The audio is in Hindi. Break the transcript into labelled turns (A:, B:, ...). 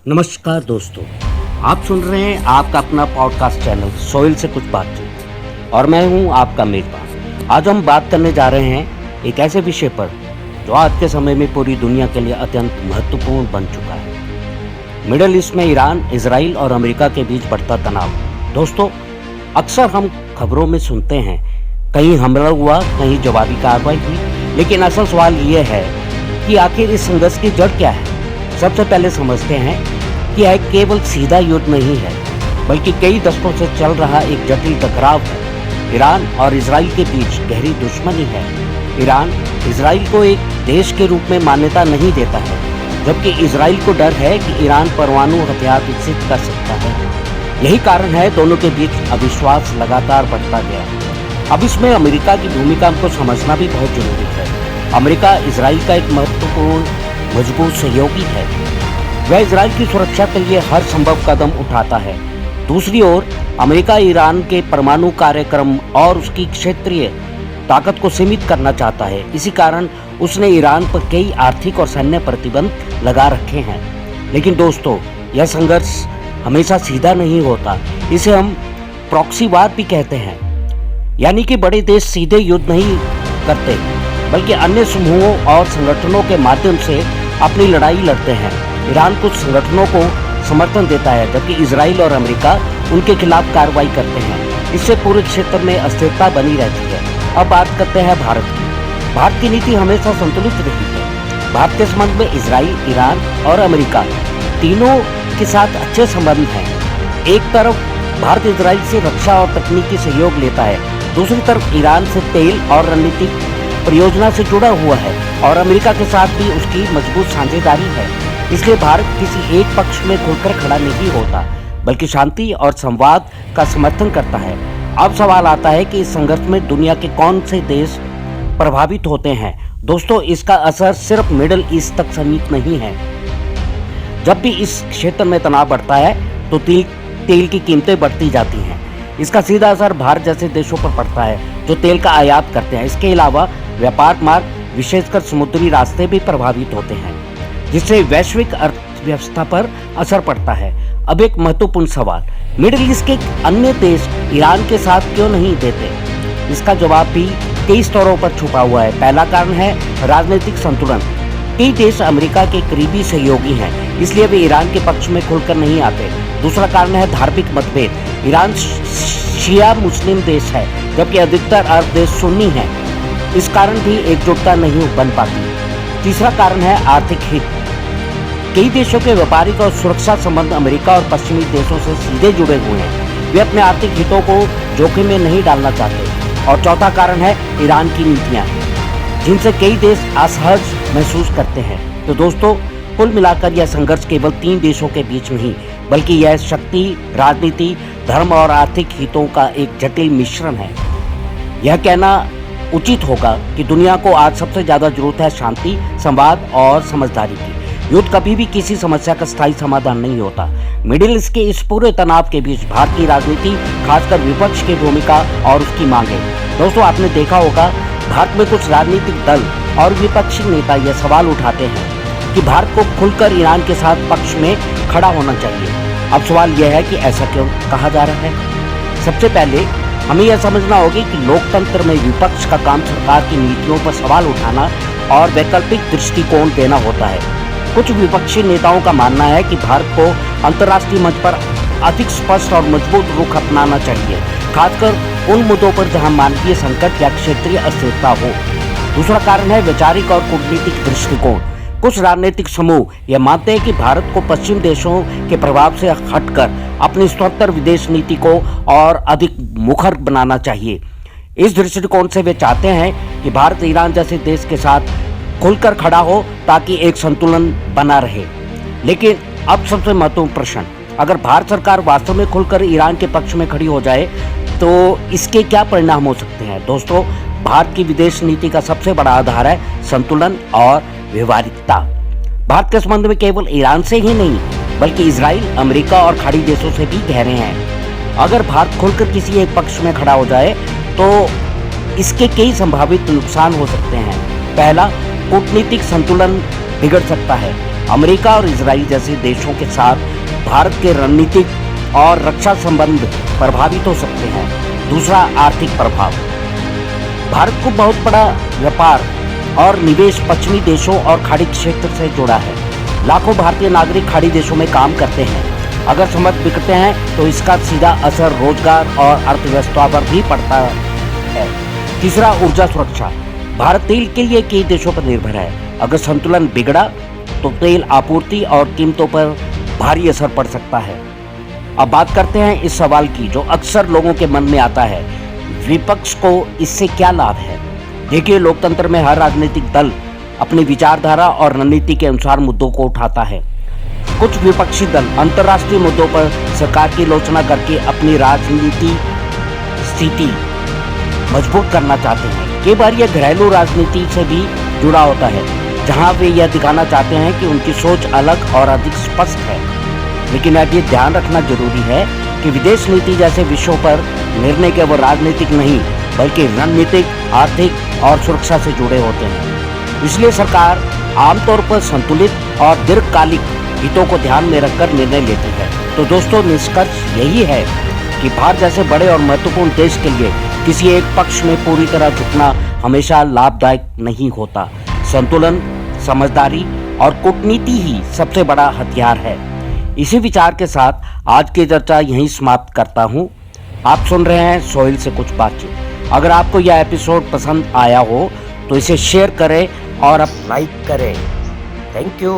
A: नमस्कार दोस्तों, आप सुन रहे हैं आपका अपना पॉडकास्ट चैनल सोइल से कुछ बातचीत और मैं हूं आपका मेजबान। आज हम बात करने जा रहे हैं एक ऐसे विषय पर जो आज के समय में पूरी दुनिया के लिए अत्यंत महत्वपूर्ण बन चुका है। मिडिल ईस्ट में ईरान, इजराइल और अमेरिका के बीच बढ़ता तनाव। दोस्तों, अक्सर हम खबरों में सुनते हैं कहीं हमला हुआ, कहीं जवाबी कार्रवाई हुई, लेकिन असल सवाल ये है कि आखिर इस संघर्ष की जड़ क्या है। सबसे पहले समझते हैं कि यह केवल सीधा युद्ध नहीं है, बल्कि कई दशकों से चल रहा एक जटिल टकराव है। ईरान और इजराइल के बीच गहरी दुश्मनी है। ईरान इजराइल को एक देश के रूप में मान्यता नहीं देता है, जबकि इजराइल को डर है कि ईरान परमाणु हथियार विकसित कर सकता है। यही कारण है दोनों के बीच अविश्वास लगातार बढ़ता गया। अब इसमें अमेरिका की भूमिका को समझना भी बहुत जरूरी है। अमेरिका इजराइल का एक महत्वपूर्ण मजबूत सहयोगी है। वह इजराइल की सुरक्षा के लिए हर संभव कदम उठाता है। दूसरी ओर अमेरिका ईरान के परमाणु कार्यक्रम और उसकी क्षेत्रीय ताकत को सीमित करना चाहता है। इसी कारण उसने ईरान पर कई आर्थिक और सैन्य प्रतिबंध लगा रखे हैं। लेकिन दोस्तों, यह संघर्ष हमेशा सीधा नहीं होता। इसे हम प्रॉक्सी वार भी कहते हैं, यानी कि बड़े देश सीधे युद्ध नहीं करते, बल्कि अन्य समूहों और संगठनों के माध्यम से अपनी लड़ाई लड़ते हैं। ईरान कुछ संगठनों को समर्थन देता है, जबकि इजराइल और अमेरिका उनके खिलाफ कार्रवाई करते हैं। इससे पूरे क्षेत्र में अस्थिरता बनी रहती है। अब बात करते हैं भारत की। भारत की नीति हमेशा संतुलित रही है। भारत के संबंध में इजराइल, ईरान और अमेरिका तीनों के साथ अच्छे संबंध हैं। एक तरफ भारत इजराइल से रक्षा और तकनीकी सहयोग लेता है, दूसरी तरफ ईरान से तेल और रणनीतिक परियोजना से जुड़ा हुआ है और अमेरिका के साथ भी उसकी मजबूत साझेदारी है। इसलिए भारत किसी एक पक्ष में खुलकर खड़ा नहीं होता, बल्कि शांति और संवाद का समर्थन करता है। अब सवाल आता है कि इस संघर्ष में दुनिया के कौन से देश प्रभावित होते हैं। दोस्तों, इसका असर सिर्फ मिडिल ईस्ट तक सीमित नहीं है। जब भी इस क्षेत्र में तनाव बढ़ता है तो तेल की कीमतें बढ़ती जाती हैं। इसका सीधा असर भारत जैसे देशों पर पड़ता है जो तेल का आयात करते हैं। इसके अलावा व्यापार मार्ग, विशेषकर समुद्री रास्ते भी प्रभावित होते हैं, जिससे वैश्विक अर्थव्यवस्था पर असर पड़ता है। अब एक महत्वपूर्ण सवाल, मिडिल ईस्ट के अन्य देश ईरान के साथ क्यों नहीं देते? इसका जवाब भी कई स्तरों पर छुपा हुआ है। पहला कारण है राजनीतिक संतुलन। कई देश अमेरिका के करीबी सहयोगी हैं, इसलिए वे ईरान के पक्ष में खुलकर नहीं आते। दूसरा कारण है धार्मिक मतभेद। ईरान शिया मुस्लिम देश है, जबकि अधिकतर अरब देश सुन्नी हैं। इस कारण भी एकजुटता नहीं बन पाती। तीसरा कारण है आर्थिक हित। कई देशों के व्यापारिक और सुरक्षा संबंध अमेरिका और पश्चिमी देशों से सीधे जुड़े हुए हैं। वे अपने आर्थिक हितों को जोखिम में नहीं डालना चाहते। और चौथा कारण है ईरान की नीतियां, जिनसे कई देश असहज महसूस करते हैं। तो दोस्तों, कुल मिलाकर यह संघर्ष केवल 3 देशों के बीच नहीं, बल्कि यह शक्ति, राजनीति, धर्म और आर्थिक हितों का एक जटिल मिश्रण है। यह कहना उचित होगा कि दुनिया को आज सबसे ज्यादा जरूरत है शांति, संवाद और समझदारी की। युद्ध कभी भी किसी समस्या का स्थायी समाधान नहीं होता। मिडिल ईस्ट के इस पूरे तनाव के बीच भारत की राजनीति, खासकर विपक्ष की भूमिका और उसकी मांगे। दोस्तों, आपने देखा होगा भारत में कुछ राजनीतिक दल और विपक्षी नेता यह सवाल उठाते हैं कि भारत को खुलकर ईरान के साथ पक्ष में खड़ा होना चाहिए। अब सवाल यह है कि ऐसा क्यों कहा जा रहा है? सबसे पहले हमें यह समझना होगा कि लोकतंत्र में विपक्ष का काम सरकार की नीतियों पर सवाल उठाना और वैकल्पिक दृष्टिकोण देना होता है। कुछ विपक्षी नेताओं का मानना है कि भारत को अंतर्राष्ट्रीय मंच पर अधिक स्पष्ट और मजबूत रुख अपनाना चाहिए, खासकर उन मुद्दों पर जहां मानवीय संकट या क्षेत्रीय अस्थिरता हो। दूसरा कारण है वैचारिक और कूटनीतिक दृष्टिकोण। कुछ राजनीतिक समूह यह मानते हैं कि भारत को पश्चिम देशों के प्रभाव से हटकर अपनी स्वतंत्र विदेश नीति को और अधिक मुखर बनाना चाहिए। इस दृष्टिकोण से वे चाहते हैं कि भारत ईरान जैसे देश के साथ खुलकर खड़ा हो ताकि एक संतुलन बना रहे। लेकिन अब सबसे महत्वपूर्ण प्रश्न, अगर भारत सरकार वास्तव में खुलकर ईरान के पक्ष में खड़ी हो जाए तो इसके क्या परिणाम हो सकते हैं? दोस्तों, भारत की विदेश नीति का सबसे बड़ा आधार है संतुलन और व्यवहारिकता। भारत के संबंध में केवल ईरान से ही नहीं, बल्कि इजराइल, अमेरिका और खाड़ी देशों से भी गहरे हैं। अगर भारत खुलकर किसी एक पक्ष में खड़ा हो जाए तो इसके कई संभावित नुकसान हो सकते हैं। पहला, कूटनीतिक संतुलन बिगड़ सकता है। अमेरिका और इजराइल जैसे देशों के साथ भारत के रणनीतिक और रक्षा संबंध प्रभावित हो सकते हैं। दूसरा, आर्थिक प्रभाव। भारत को बहुत बड़ा व्यापार और निवेश पश्चिमी देशों और खाड़ी क्षेत्र से जुड़ा है। लाखों भारतीय नागरिक खाड़ी देशों में काम करते हैं। अगर संबंध बिगड़ते हैं तो इसका सीधा असर रोजगार और अर्थव्यवस्था पर भी पड़ता है। तीसरा, ऊर्जा सुरक्षा। भारत तेल के लिए कई देशों पर निर्भर है। अगर संतुलन बिगड़ा तो तेल आपूर्ति और कीमतों पर भारी असर पड़ सकता है। अब बात करते हैं इस सवाल की जो अक्सर लोगों के मन में आता है, विपक्ष को इससे क्या लाभ है। देखिए, लोकतंत्र में हर राजनीतिक दल अपनी विचारधारा और रणनीति के अनुसार मुद्दों को उठाता है। कुछ विपक्षी दल अंतर्राष्ट्रीय मुद्दों पर सरकार की आलोचना करके अपनी राजनीति स्थिति मजबूत करना चाहते हैं। कई बार यह घरेलू राजनीति से भी जुड़ा होता है, जहां वे यह दिखाना चाहते हैं कि उनकी सोच अलग और अधिक स्पष्ट है। लेकिन अब ये ध्यान रखना जरूरी है कि विदेश नीति जैसे विषयों पर निर्णय केवल राजनीतिक नहीं बल्कि रणनीतिक, आर्थिक और सुरक्षा से जुड़े होते हैं। इसलिए सरकार आमतौर पर संतुलित और दीर्घकालिक हितों को ध्यान में रखकर निर्णय लेती है। तो दोस्तों, निष्कर्ष यही है कि भारत जैसे बड़े और महत्वपूर्ण देश के लिए किसी एक पक्ष में पूरी तरह झुकना हमेशा लाभदायक नहीं होता। संतुलन, समझदारी और कूटनीति ही सबसे बड़ा हथियार है। इसी विचार के साथ आज की चर्चा यहीं समाप्त करता हूं। आप सुन रहे हैं सोहेल से कुछ बातचीत। अगर आपको यह एपिसोड पसंद आया हो तो इसे शेयर करें और अब लाइक करें। Thank you.